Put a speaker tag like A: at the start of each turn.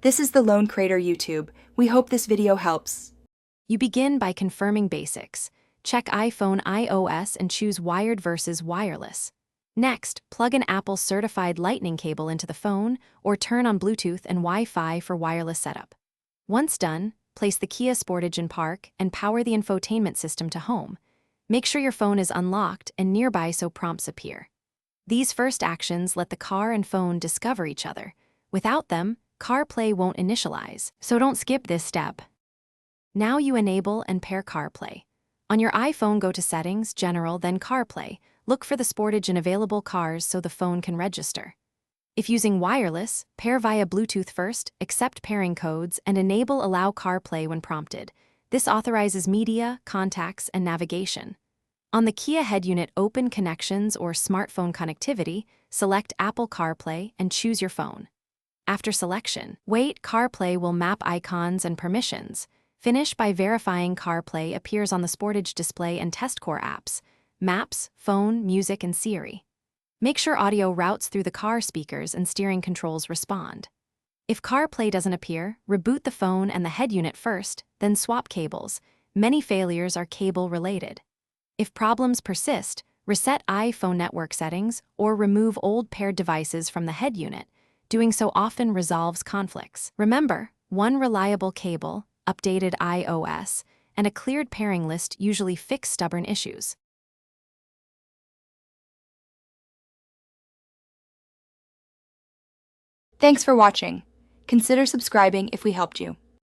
A: This is the Lone Crater YouTube. We hope this video helps.
B: You begin by confirming basics. Check iPhone iOS and choose wired versus wireless. Next, plug an Apple certified Lightning cable into the phone or turn on Bluetooth and Wi-Fi for wireless setup. Once done, place the Kia Sportage in park and power the infotainment system to home. Make sure your phone is unlocked and nearby so prompts appear. These first actions let the car and phone discover each other. Without them, CarPlay won't initialize, so don't skip this step. Now you enable and pair CarPlay. On your iPhone, go to Settings, General, then CarPlay. Look for the Sportage in available cars so the phone can register. If using wireless, pair via Bluetooth first, accept pairing codes, and enable Allow CarPlay when prompted. This authorizes media, contacts, and navigation. On the Kia head unit, open Connections or Smartphone Connectivity, select Apple CarPlay and choose your phone. After selection, wait, CarPlay will map icons and permissions. Finish by verifying CarPlay appears on the Sportage display and TestCore apps, Maps, Phone, Music, and Siri. Make sure audio routes through the car speakers and steering controls respond. If CarPlay doesn't appear, reboot the phone and the head unit first, then swap cables. Many failures are cable-related. If problems persist, reset iPhone network settings or remove old paired devices from the head unit. Doing so often resolves conflicts. Remember, one reliable cable, updated iOS, and a cleared pairing list usually fix stubborn issues.
A: Thanks for watching. Consider subscribing if we helped you.